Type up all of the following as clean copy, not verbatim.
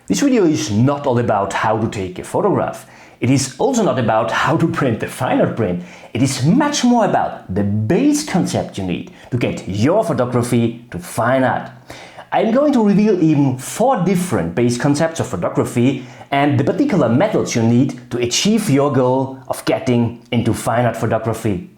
This video is not all about how to take a photograph. It is also not about how to print a fine art print. It is much more about the base concept you need to get your photography to fine art. I'm going to reveal even 4 different base concepts of photography and the particular methods you need to achieve your goal of getting into fine art photography.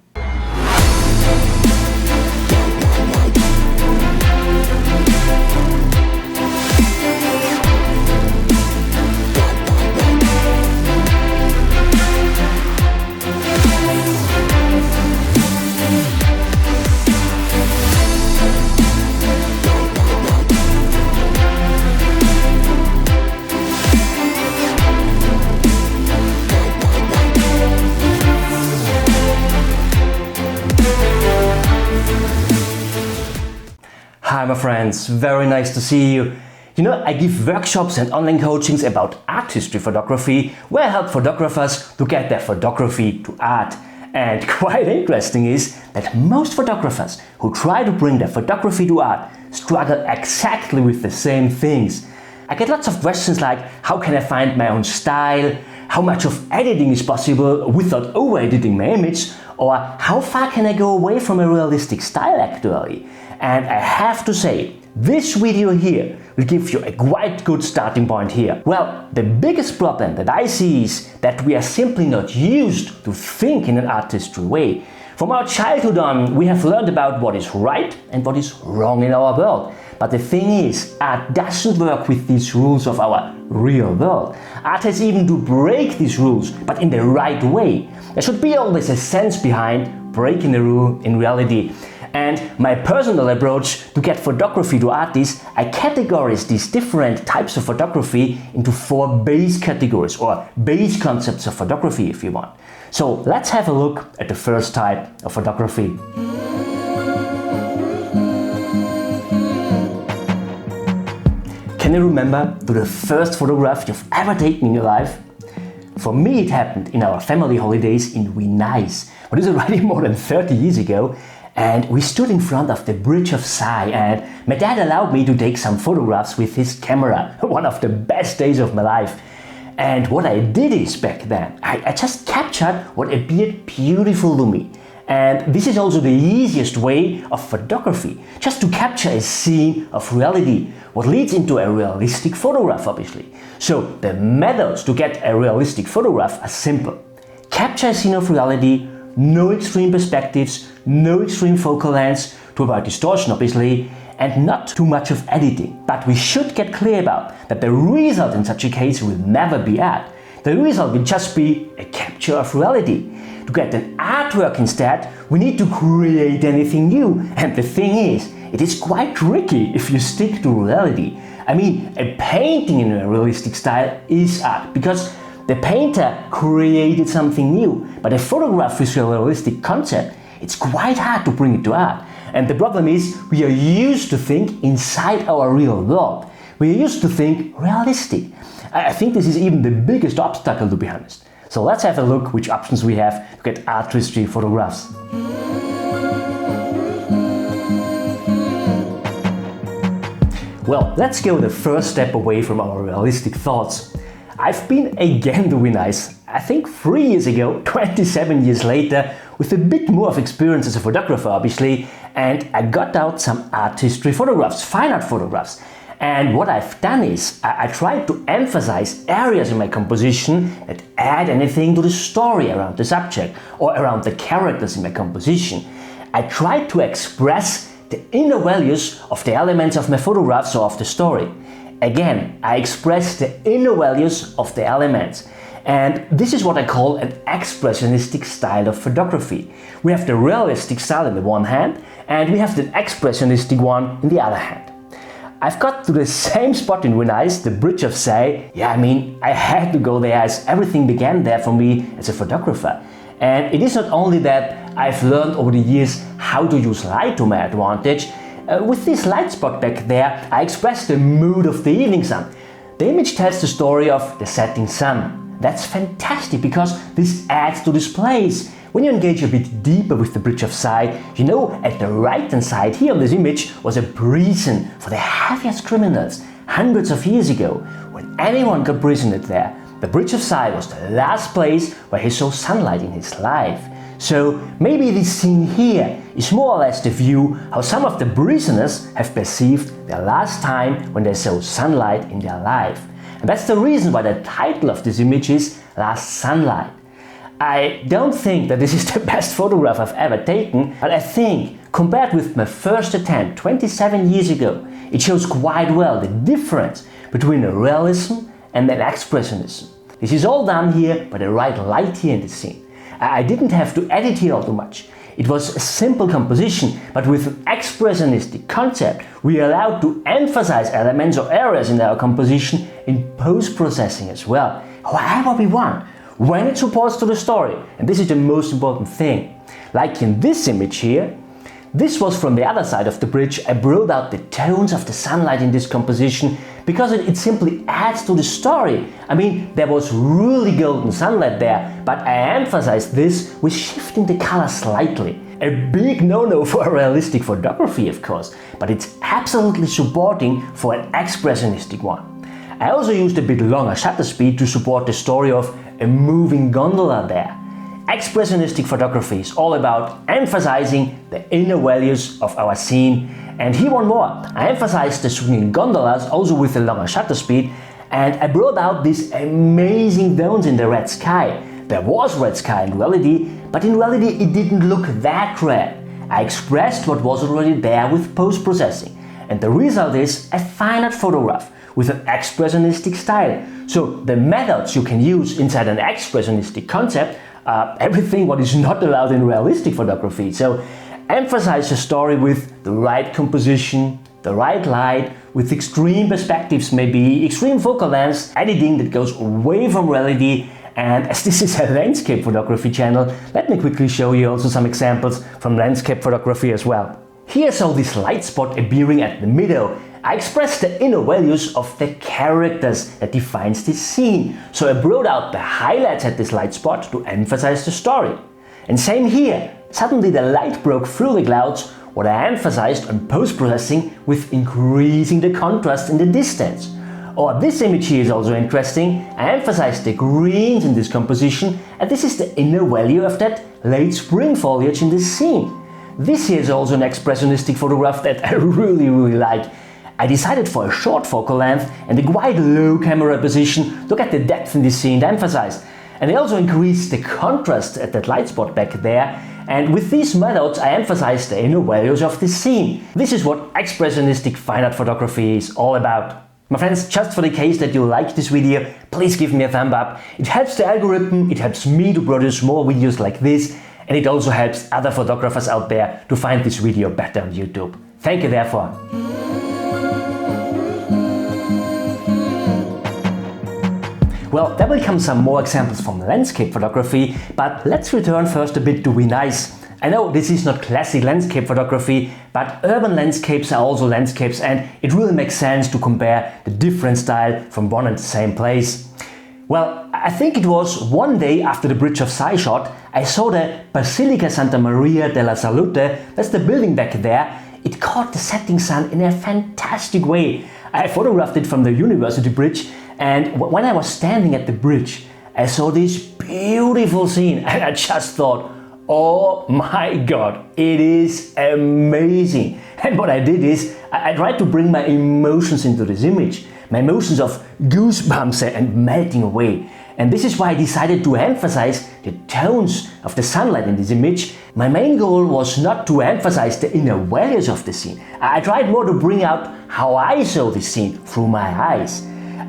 Hi my friends, very nice to see you. You know, I give workshops and online coachings about art history photography, where I help photographers to get their photography to art. And quite interesting is that most photographers who try to bring their photography to art struggle exactly with the same things. I get lots of questions like, how can I find my own style? How much of editing is possible without over-editing my image? Or how far can I go away from a realistic style actually? And I have to say, this video here will give you a quite good starting point here. Well, the biggest problem that I see is that we are simply not used to think in an art history way. From our childhood on, we have learned about what is right and what is wrong in our world. But the thing is, art doesn't work with these rules of our real world. Art has even to break these rules, but in the right way. There should be always a sense behind breaking the rule in reality. And my personal approach to get photography to art is I categorize these different types of photography into 4 base categories or base concepts of photography if you want. So let's have a look at the first type of photography. Can you remember the first photograph you've ever taken in your life? For me it happened in our family holidays in Venice, but it's already more than 30 years ago. And we stood in front of the Bridge of Sighs and my dad allowed me to take some photographs with his camera. One of the best days of my life. And what I did is back then, I just captured what appeared beautiful to me. And this is also the easiest way of photography, just to capture a scene of reality, what leads into a realistic photograph obviously. So the methods to get a realistic photograph are simple. Capture a scene of reality, no extreme perspectives, no extreme focal lengths to avoid distortion obviously, and not too much of editing. But we should get clear about that the result in such a case will never be art. The result will just be a capture of reality. To get an artwork instead, we need to create anything new. And the thing is, it is quite tricky if you stick to reality. I mean, a painting in a realistic style is art because the painter created something new, but a photograph with a realistic concept, it's quite hard to bring it to art. And the problem is, we are used to think inside our real world. We are used to think realistic. I think this is even the biggest obstacle, to be honest. So let's have a look which options we have to get art history photographs. Well, let's go the first step away from our realistic thoughts. I've been again to Venice, I think 3 years ago, 27 years later, with a bit more of experience as a photographer obviously, and I got out some art history photographs, fine art photographs. And what I've done is, I tried to emphasize areas in my composition that add anything to the story around the subject or around the characters in my composition. I tried to express the inner values of the elements of my photographs or of the story. Again, I express the inner values of the elements. And this is what I call an expressionistic style of photography. We have the realistic style in the one hand, and we have the expressionistic one in the other hand. I've got to the same spot in Venice, the Bridge of Sighs. Yeah, I mean, I had to go there as everything began there for me as a photographer. And it is not only that I've learned over the years how to use light to my advantage. With this light spot back there, I express the mood of the evening sun. The image tells the story of the setting sun. That's fantastic because this adds to this place. When you engage a bit deeper with the Bridge of Sighs, you know at the right hand side here on this image was a prison for the heaviest criminals. hundreds of years ago, when anyone got prisoned there, the Bridge of Sighs was the last place where he saw sunlight in his life. So maybe this scene here is more or less the view how some of the prisoners have perceived their last time when they saw sunlight in their life. And that's the reason why the title of this image is Last Sunlight. I don't think that this is the best photograph I've ever taken, but I think, compared with my first attempt 27 years ago, it shows quite well the difference between a realism and an expressionism. This is all done here by the right light here in the scene. I didn't have to edit here all too much. It was a simple composition, but with an expressionistic concept, we are allowed to emphasize elements or areas in our composition in post-processing as well, however we want, when it supports to the story, and this is the most important thing. Like in this image here, this was from the other side of the bridge. I brought out the tones of the sunlight in this composition because it simply adds to the story. I mean, there was really golden sunlight there, but I emphasized this with shifting the color slightly. A big no-no for realistic photography, of course, but it's absolutely supporting for an expressionistic one. I also used a bit longer shutter speed to support the story of a moving gondola there. Expressionistic photography is all about emphasizing the inner values of our scene. And here one more, I emphasized the swinging gondolas also with a longer shutter speed, and I brought out these amazing tones in the red sky. There was red sky in reality, but in reality it didn't look that red. I expressed what was already there with post-processing, and the result is a fine art photograph with an expressionistic style. So the methods you can use inside an expressionistic concept everything what is not allowed in realistic photography. So emphasize the story with the right composition, the right light, with extreme perspectives, maybe extreme focal lengths, editing that goes away from reality. And as this is a landscape photography channel, let me quickly show you also some examples from landscape photography as well. Here I saw this light spot appearing at the middle. I expressed the inner values of the characters that defines this scene. So I brought out the highlights at this light spot to emphasize the story. And same here, suddenly the light broke through the clouds, what I emphasized on post-processing with increasing the contrast in the distance. Or this image here is also interesting. I emphasized the greens in this composition, and this is the inner value of that late spring foliage in this scene. This here is also an expressionistic photograph that I really like. I decided for a short focal length and a quite low camera position to get the depth in this scene emphasized. And I also increased the contrast at that light spot back there. And with these methods I emphasized the inner values of this scene. This is what expressionistic fine art photography is all about. My friends, just for the case that you liked this video, please give me a thumb up. It helps the algorithm, it helps me to produce more videos like this, and it also helps other photographers out there to find this video better on YouTube. Thank you therefore. Well, there will come some more examples from landscape photography, but let's return first a bit to Be Nice. I know this is not classic landscape photography, but urban landscapes are also landscapes, and it really makes sense to compare the different style from one and the same place. Well, I think it was one day after the Bridge of Sighs shot, I saw the Basilica Santa Maria della Salute, that's the building back there. It caught the setting sun in a fantastic way. I photographed it from the University Bridge, and when I was standing at the bridge, I saw this beautiful scene and I just thought, oh my god, it is amazing. And what I did is, I tried to bring my emotions into this image. My emotions of goosebumps and melting away. And this is why I decided to emphasize the tones of the sunlight in this image. My main goal was not to emphasize the inner values of the scene. I tried more to bring out how I saw this scene through my eyes.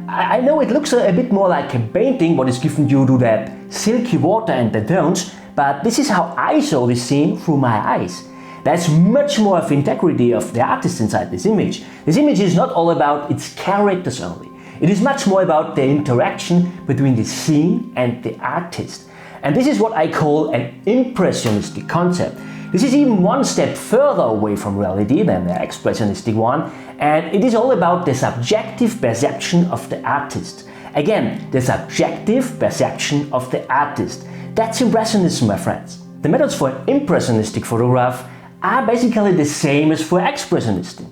I know it looks a bit more like a painting, what is given due to the silky water and the tones, but this is how I saw this scene through my eyes. There's much more of integrity of the artist inside this image. This image is not all about its characters only. It is much more about the interaction between the scene and the artist. And this is what I call an impressionistic concept. This is even one step further away from reality than the expressionistic one, and it is all about the subjective perception of the artist. Again, the subjective perception of the artist. That's Impressionism, my friends. The methods for impressionistic photograph are basically the same as for expressionistic.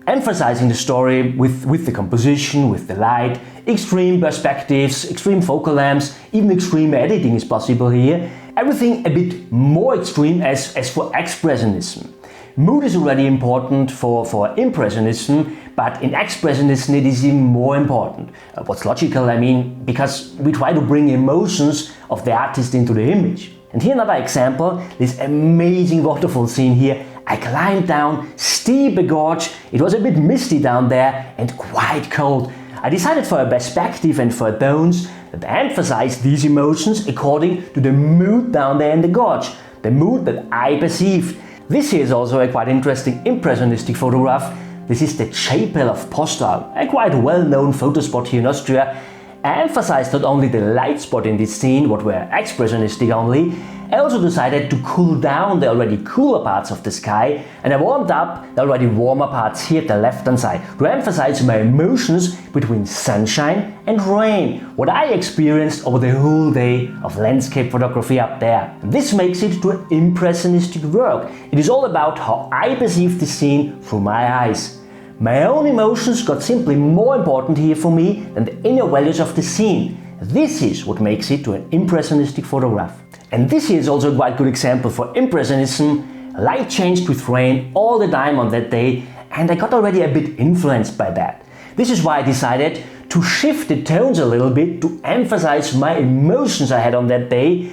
emphasizing the story with the composition, with the light, extreme perspectives, extreme focal lengths, even extreme editing is possible here. Everything a bit more extreme as for Expressionism. Mood is already important for Impressionism, but in Expressionism it is even more important. What's logical, I mean, because we try to bring emotions of the artist into the image. And here another example, this amazing waterfall scene here. I climbed down steep a gorge, it was a bit misty down there and quite cold. I decided for a perspective and for tones that emphasize these emotions according to the mood down there in the gorge, the mood that I perceived. This here is also a quite interesting impressionistic photograph. This is the Chapel of Postal, a quite well-known photo spot here in Austria. I emphasized not only the light spot in this scene, what were expressionistic only, I also decided to cool down the already cooler parts of the sky, and I warmed up the already warmer parts here at the left hand side to emphasize my emotions between sunshine and rain, what I experienced over the whole day of landscape photography up there. This makes it to an impressionistic work. It is all about how I perceive the scene through my eyes. My own emotions got simply more important here for me than the inner values of the scene. This is what makes it to an impressionistic photograph. And this here is also a quite good example for Impressionism. Light changed with rain all the time on that day, and I got already a bit influenced by that. This is why I decided to shift the tones a little bit to emphasize my emotions I had on that day.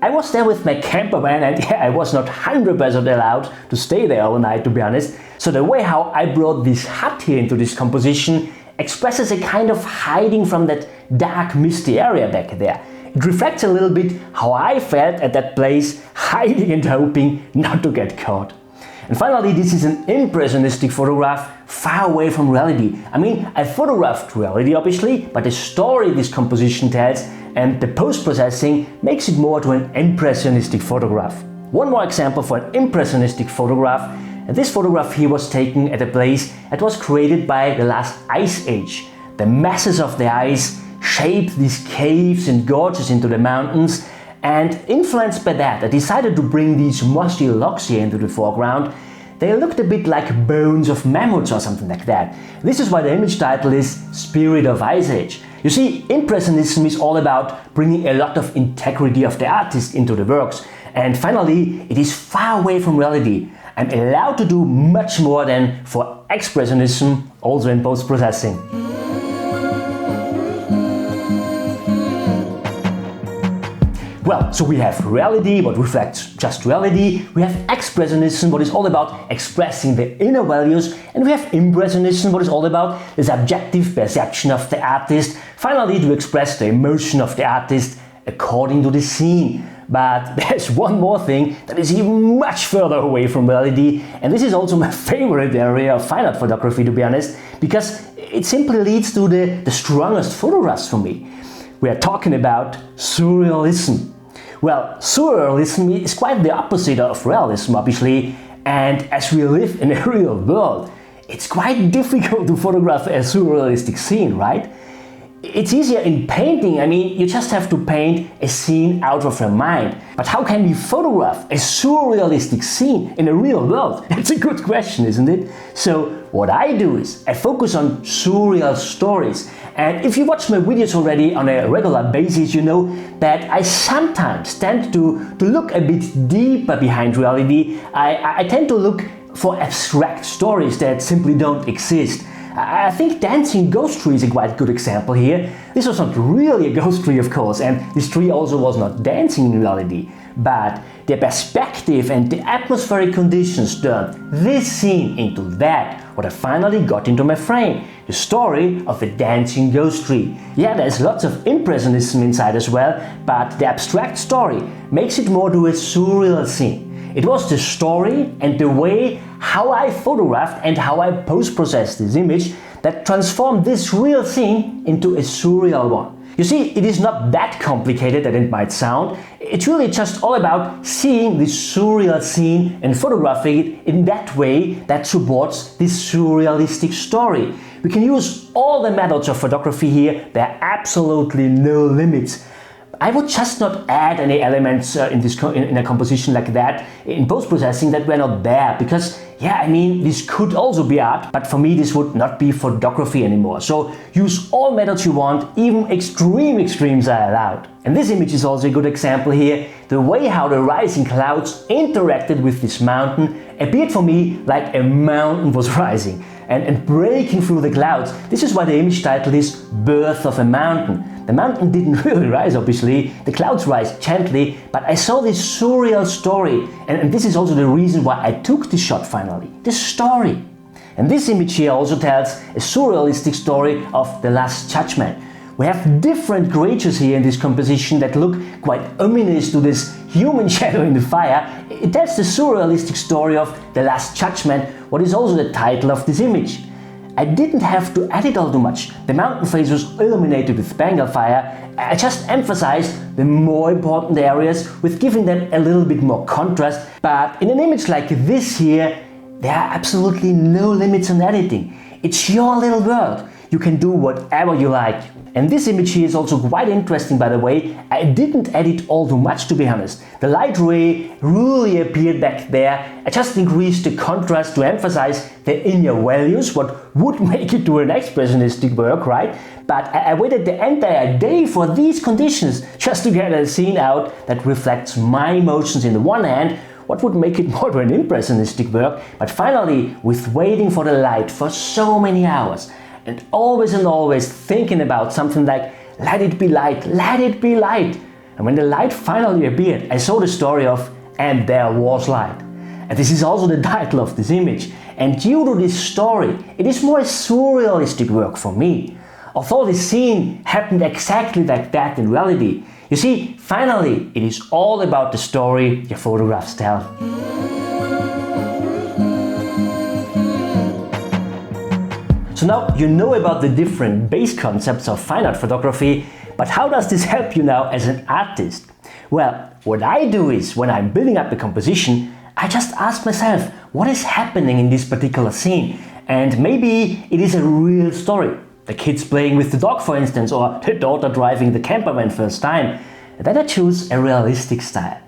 I was there with my camper van, and yeah, I was not 100% allowed to stay there all night, to be honest. So the way how I brought this hut here into this composition expresses a kind of hiding from that dark misty area back there. It reflects a little bit how I felt at that place, hiding and hoping not to get caught. And finally, this is an impressionistic photograph far away from reality. I mean, I photographed reality obviously, but the story this composition tells and the post-processing makes it more to an impressionistic photograph. One more example for an impressionistic photograph. This photograph here was taken at a place that was created by the last ice age. The masses of the ice shaped these caves and gorges into the mountains, and influenced by that, I decided to bring these mossy logs here into the foreground. They looked a bit like bones of mammoths or something like that. This is why the image title is Spirit of Ice Age. You see, Impressionism is all about bringing a lot of integrity of the artist into the works. And finally, it is far away from reality. I'm allowed to do much more than for Expressionism, also in post-processing. Well, so we have reality, what reflects just reality, we have Expressionism, what is all about expressing the inner values, and we have Impressionism, what is all about the subjective perception of the artist, finally to express the emotion of the artist according to the scene. But there's one more thing that is even much further away from reality, and this is also my favorite area of fine art photography, to be honest, because it simply leads to the strongest photographs for me. We are talking about Surrealism. Well, Surrealism is quite the opposite of realism, obviously, and as we live in a real world, it's quite difficult to photograph a surrealistic scene, right? It's easier in painting, I mean, you just have to paint a scene out of your mind. But how can we photograph a surrealistic scene in a real world? That's a good question, isn't it? So what I do is I focus on surreal stories. And if you watch my videos already on a regular basis, you know that I sometimes tend to look a bit deeper behind reality. I tend to look for abstract stories that simply don't exist. I think Dancing Ghost Tree is a quite good example here. This was not really a ghost tree, of course, and this tree also was not dancing in reality. But the perspective and the atmospheric conditions turned this scene into that, what I finally got into my frame. The story of a dancing ghost tree. Yeah, there's lots of impressionism inside as well, but the abstract story makes it more to a surreal scene. It was the story and the way how I photographed and how I post-processed this image that transformed this real scene into a surreal one. You see, it is not that complicated that it might sound. It's really just all about seeing this surreal scene and photographing it in that way that supports this surrealistic story. We can use all the methods of photography here, there are absolutely no limits. I would just not add any elements in a composition like that in post-processing that were not there, because yeah, I mean, this could also be art, but for me this would not be photography anymore. So use all methods you want, even extremes are allowed. And this image is also a good example here. The way how the rising clouds interacted with this mountain appeared for me like a mountain was rising and breaking through the clouds. This is why the image title is Birth of a Mountain. The mountain didn't really rise, obviously, the clouds rise gently, but I saw this surreal story, and this is also the reason why I took this shot finally, the story. And this image here also tells a surrealistic story of the Last Judgment. We have different creatures here in this composition that look quite ominous to this human shadow in the fire. It tells the surrealistic story of the Last Judgment, what is also the title of this image. I didn't have to edit all too much. The mountain face was illuminated with Bengal fire. I just emphasized the more important areas with giving them a little bit more contrast. But in an image like this here, there are absolutely no limits on editing. It's your little world. You can do whatever you like. And this image here is also quite interesting, by the way. I didn't edit all too much, to be honest. The light ray really appeared back there. I just increased the contrast to emphasize the inner values, what would make it to an expressionistic work, right? But I waited the entire day for these conditions just to get a scene out that reflects my emotions in the one hand, what would make it more to an impressionistic work, but finally, with waiting for the light for so many hours, and always thinking about something like, let it be light, let it be light. And when the light finally appeared, I saw the story of, and there was light. And this is also the title of this image. And due to this story, it is more a surrealistic work for me. Although the scene happened exactly like that in reality, you see, finally, it is all about the story your photographs tell. So now you know about the different base concepts of fine art photography, but how does this help you now as an artist? Well, what I do is, when I'm building up a composition, I just ask myself, what is happening in this particular scene? And maybe it is a real story. The kids playing with the dog, for instance, or the daughter driving the camper van first time. Then I choose a realistic style.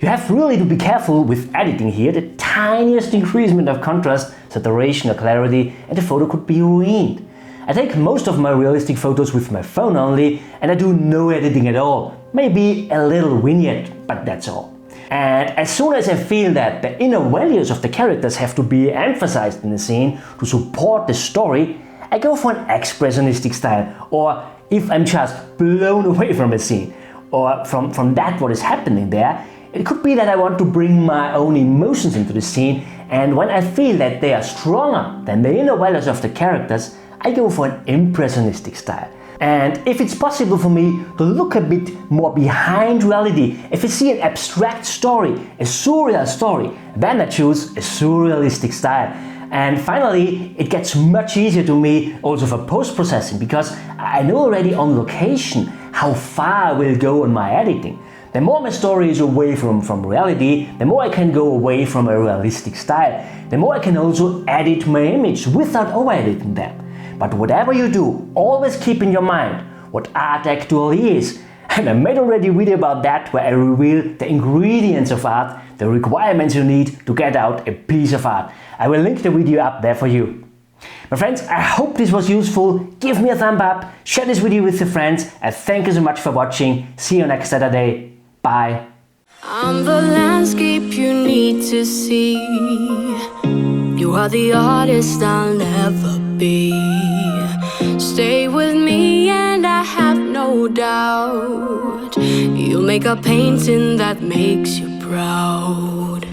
You have really to be careful with editing here. The tiniest increasement of contrast, saturation or clarity, and the photo could be ruined. I take most of my realistic photos with my phone only, and I do no editing at all. Maybe a little vignette, but that's all. And as soon as I feel that the inner values of the characters have to be emphasized in the scene to support the story, I go for an expressionistic style, or if I'm just blown away from a scene, or from that what is happening there, it could be that I want to bring my own emotions into the scene, and when I feel that they are stronger than the inner values of the characters, I go for an impressionistic style. And if it's possible for me to look a bit more behind reality, if I see an abstract story, a surreal story, then I choose a surrealistic style. And finally, it gets much easier to me also for post-processing, because I know already on location how far I will go on my editing. The more my story is away from reality, the more I can go away from a realistic style. The more I can also edit my image without over-editing them. But whatever you do, always keep in your mind what art actually is. And I made already a video about that, where I reveal the ingredients of art, the requirements you need to get out a piece of art. I will link the video up there for you. My friends, I hope this was useful. Give me a thumb up, share this video with your friends, and thank you so much for watching. See you next Saturday. Bye. I'm the landscape you need to see. You are the artist I'll never be. Stay with me and I have no doubt you'll make a painting that makes you proud.